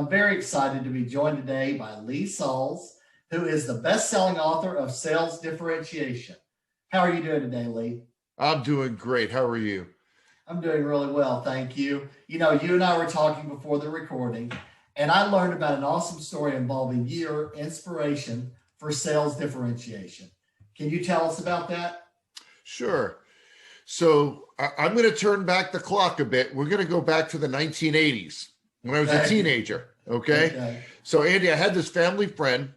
I'm very excited to be joined today by Salz, who is the best-selling author of Sales Differentiation. How are you doing today, Lee? I'm doing great. How are you? I'm doing really well, thank you. You know, you and I were talking before the recording, and I learned about an awesome story involving your inspiration for sales differentiation. Can you tell us about that? Sure. So I'm going to turn back the clock a bit. We're going to go back to the 1980s when I was a teenager. Okay. So Andy, I had this family friend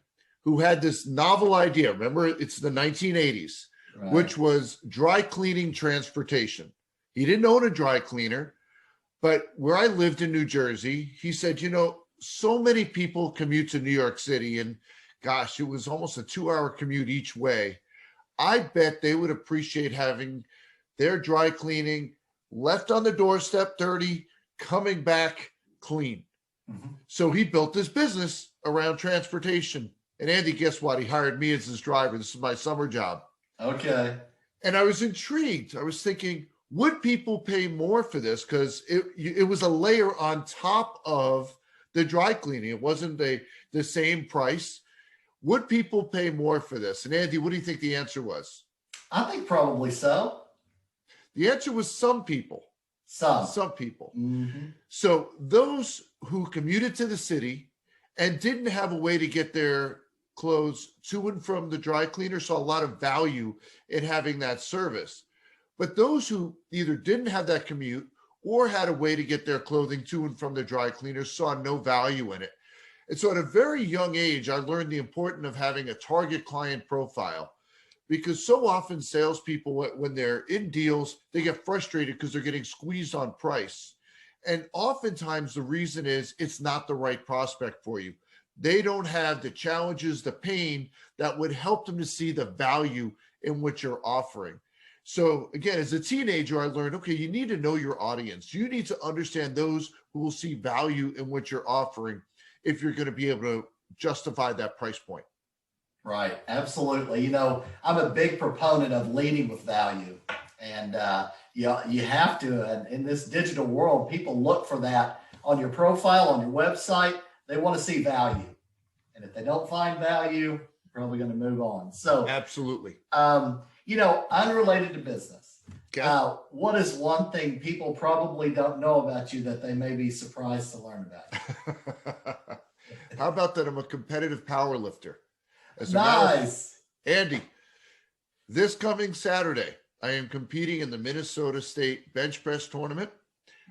who had this novel idea. Remember, it's the 1980s, right, which was dry cleaning transportation. He didn't own a dry cleaner, but where I lived in New Jersey, he said, you know, so many people commute to New York City, and gosh, it was almost a 2-hour commute each way. I bet they would appreciate having their dry cleaning left on the doorstep dirty, coming back clean. Mm-hmm. So he built this business around transportation. And Andy, guess what? He hired me as his driver. This is my summer job. Okay. And I was intrigued. I was thinking, would people pay more for this? Because it was a layer on top of the dry cleaning. It wasn't the same price. Would people pay more for this? And Andy, what do you think the answer was? I think probably so. The answer was some people. Some people. Mm-hmm. So those who commuted to the city and didn't have a way to get their clothes to and from the dry cleaner saw a lot of value in having that service. But those who either didn't have that commute or had a way to get their clothing to and from the dry cleaner saw no value in it. And so at a very young age, I learned the importance of having a target client profile, because so often salespeople, when they're in deals, they get frustrated because they're getting squeezed on price. And oftentimes the reason is it's not the right prospect for you. They don't have the challenges, the pain that would help them to see the value in what you're offering. So again, as a teenager, I learned, okay, you need to know your audience. You need to understand those who will see value in what you're offering if you're going to be able to justify that price point. Right. Absolutely. You know, I'm a big proponent of leading with value, and you have to. And in this digital world, people look for that on your profile, on your website. They want to see value. And if they don't find value, they're probably going to move on. So absolutely. You know, unrelated to business. Okay. What is one thing people probably don't know about you that they may be surprised to learn about? How about that I'm a competitive power lifter? Nice. Andy, this coming Saturday, I am competing in the Minnesota State Bench Press Tournament.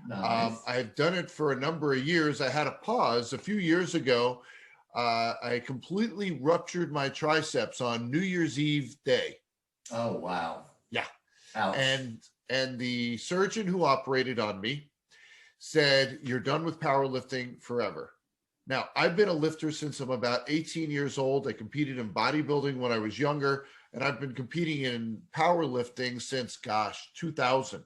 Nice. I've done it for a number of years. I had a pause a few years ago. I completely ruptured my triceps on New Year's Eve day. Oh, wow. Yeah. Ouch. And the surgeon who operated on me said, you're done with powerlifting forever. Now, I've been a lifter since I'm about 18 years old. I competed in bodybuilding when I was younger, and I've been competing in powerlifting since, 2000.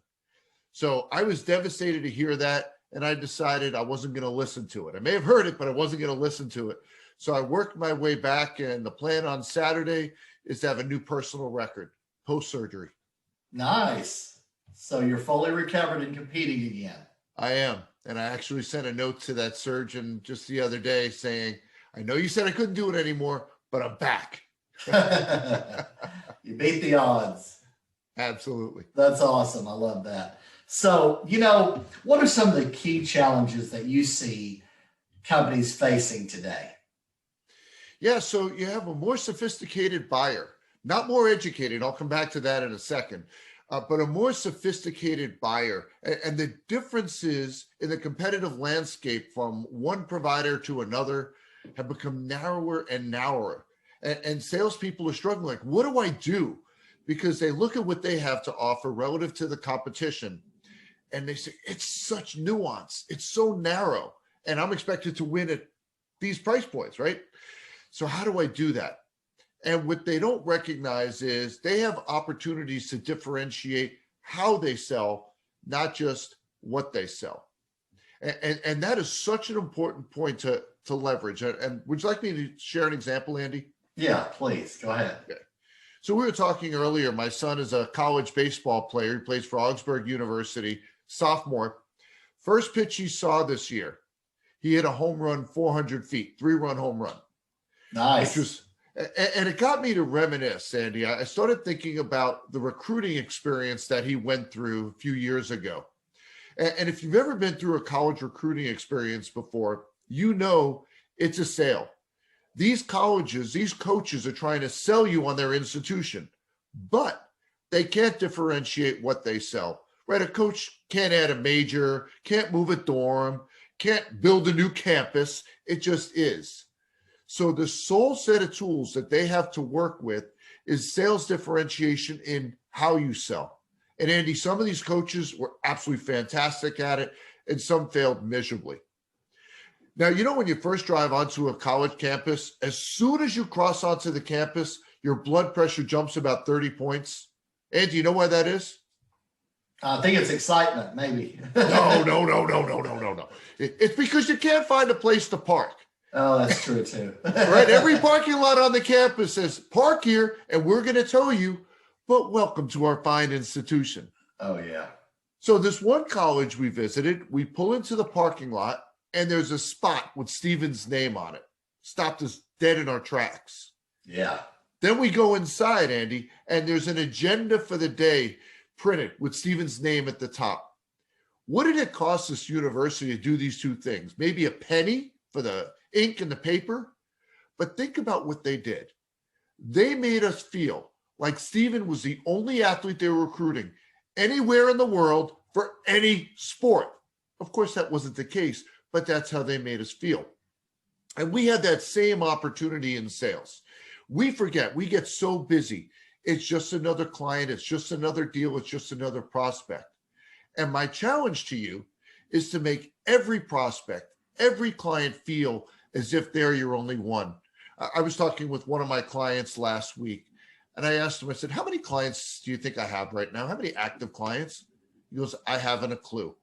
So I was devastated to hear that, and I decided I wasn't going to listen to it. I may have heard it, but I wasn't going to listen to it. So I worked my way back, and the plan on Saturday is to have a new personal record post-surgery. Nice. So you're fully recovered and competing again. I am. And I actually sent a note to that surgeon just the other day saying, I know you said I couldn't do it anymore, but I'm back. You beat the odds. Absolutely. That's awesome. I love that. So, you know, what are some of the key challenges that you see companies facing today? Yeah, so you have a more sophisticated buyer, not more educated. I'll come back to that in a second. But a more sophisticated buyer. And the differences in the competitive landscape from one provider to another have become narrower and narrower. And salespeople are struggling, like, what do I do? Because they look at what they have to offer relative to the competition, and they say, it's such nuance. It's so narrow. And I'm expected to win at these price points, right? So how do I do that? And what they don't recognize is they have opportunities to differentiate how they sell, not just what they sell. And that is such an important point to leverage. And would you like me to share an example, Andy? Yeah, please. Go ahead. Okay. So we were talking earlier, my son is a college baseball player. He plays for Augsburg University, sophomore. First pitch he saw this year, he hit a home run 400 feet, 3-run home run, Nice. which was, and it got me to reminisce, Andy. I started thinking about the recruiting experience that he went through a few years ago. And if you've ever been through a college recruiting experience before, you know it's a sale. These colleges, these coaches are trying to sell you on their institution, but they can't differentiate what they sell, right? A coach can't add a major, can't move a dorm, can't build a new campus. It just is. So the sole set of tools that they have to work with is sales differentiation in how you sell. And Andy, some of these coaches were absolutely fantastic at it, and some failed miserably. Now, you know, when you first drive onto a college campus, as soon as you cross onto the campus, your blood pressure jumps about 30 points. Andy, do you know why that is? I think it's excitement, maybe. No. It's because you can't find a place to park. Oh, that's true too. Right? Every parking lot on the campus says, park here, and we're going to tow you, but welcome to our fine institution. Oh, yeah. So this one college we visited, we pull into the parking lot, and there's a spot with Steven's name on it. Stopped us dead in our tracks. Yeah. Then we go inside, Andy, and there's an agenda for the day printed with Steven's name at the top. What did it cost this university to do these two things? Maybe a penny for the ink and the paper? But think about what they did. They made us feel like Steven was the only athlete they were recruiting anywhere in the world for any sport. Of course, that wasn't the case, but that's how they made us feel. And we had that same opportunity in sales. We forget, we get so busy. It's just another client. It's just another deal. It's just another prospect. And my challenge to you is to make every prospect, every client feel as if they're your only one. I was talking with one of my clients last week, and I asked him, I said, how many clients do you think I have right now? How many active clients? He goes, I haven't a clue.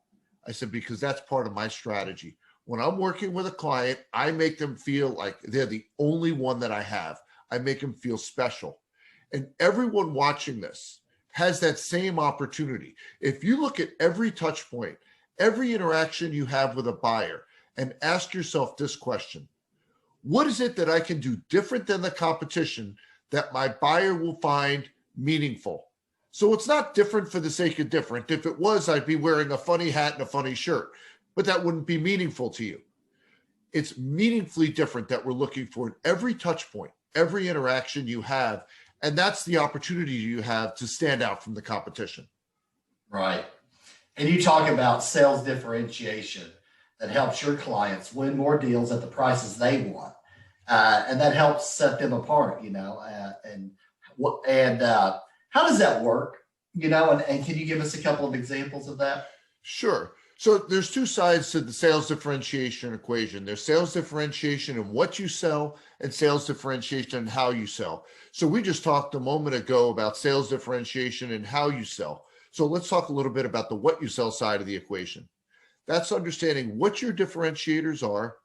I said, because that's part of my strategy. When I'm working with a client, I make them feel like they're the only one that I have. I make them feel special. And everyone watching this has that same opportunity. If you look at every touch point, every interaction you have with a buyer, and ask yourself this question: what is it that I can do different than the competition that my buyer will find meaningful? So it's not different for the sake of different. If it was, I'd be wearing a funny hat and a funny shirt, but that wouldn't be meaningful to you. It's meaningfully different that we're looking for in every touch point, every interaction you have. And that's the opportunity you have to stand out from the competition. Right. And you talk about sales differentiation that helps your clients win more deals at the prices they want. And that helps set them apart, and how does that work? And can you give us a couple of examples of that? Sure. So there's two sides to the sales differentiation equation. There's sales differentiation in what you sell and sales differentiation in how you sell. So we just talked a moment ago about sales differentiation and how you sell. So let's talk a little bit about the what you sell side of the equation. That's understanding what your differentiators are,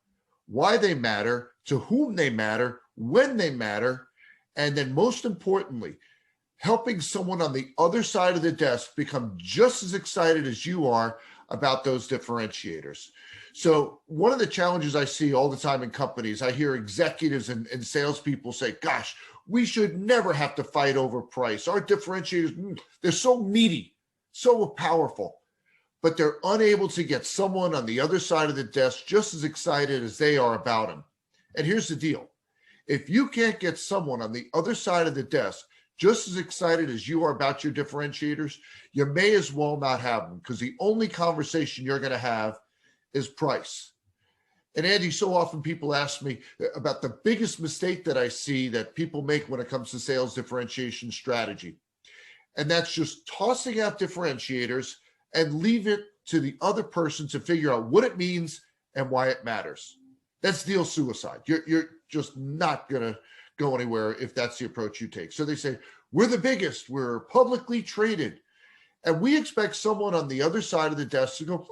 why they matter, to whom they matter, when they matter, and then most importantly, helping someone on the other side of the desk become just as excited as you are about those differentiators. So one of the challenges I see all the time in companies, I hear executives and salespeople say, gosh, we should never have to fight over price. Our differentiators, they're so meaty, so powerful, but they're unable to get someone on the other side of the desk just as excited as they are about them. And here's the deal. If you can't get someone on the other side of the desk just as excited as you are about your differentiators, you may as well not have them, because the only conversation you're going to have is price. And Andy, so often people ask me about the biggest mistake that I see that people make when it comes to sales differentiation strategy. And that's just tossing out differentiators and leave it to the other person to figure out what it means and why it matters. That's deal suicide. You're just not going to go anywhere if that's the approach you take. So they say, we're the biggest, we're publicly traded. And we expect someone on the other side of the desk to go,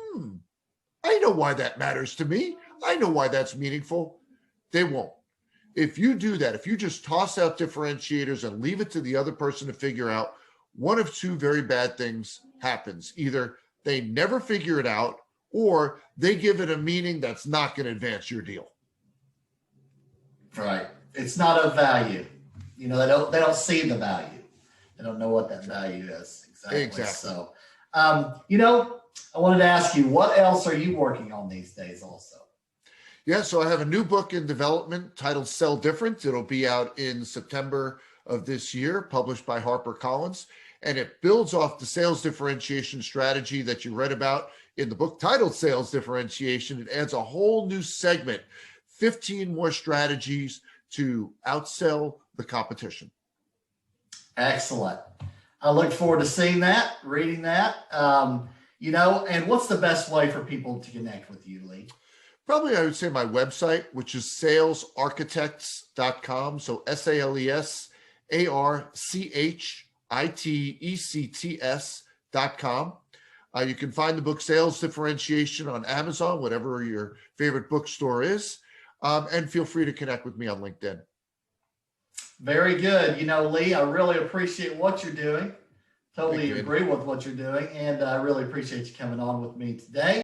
I know why that matters to me. I know why that's meaningful. They won't. If you do that, if you just toss out differentiators and leave it to the other person to figure out, one of two very bad things happens. Either they never figure it out, or they give it a meaning that's not going to advance your deal. Right. It's not of value. You know, they don't see the value. They don't know what that value is. Exactly. So, you know, I wanted to ask you, what else are you working on these days also? Yeah, so I have a new book in development titled Sell Different. It'll be out in September of this year, published by HarperCollins. And it builds off the sales differentiation strategy that you read about in the book titled Sales Differentiation. It adds a whole new segment, 15 more strategies to outsell the competition. Excellent. I look forward to seeing that, reading that. You know, and what's the best way for people to connect with you, Lee? Probably I would say my website, which is salesarchitects.com. So SalesArchitects.com. You can find the book Sales Differentiation on Amazon, whatever your favorite bookstore is. And feel free to connect with me on LinkedIn. Very good. You know, Lee, I really appreciate what you're doing. Totally agree with what you're doing. And I really appreciate you coming on with me today.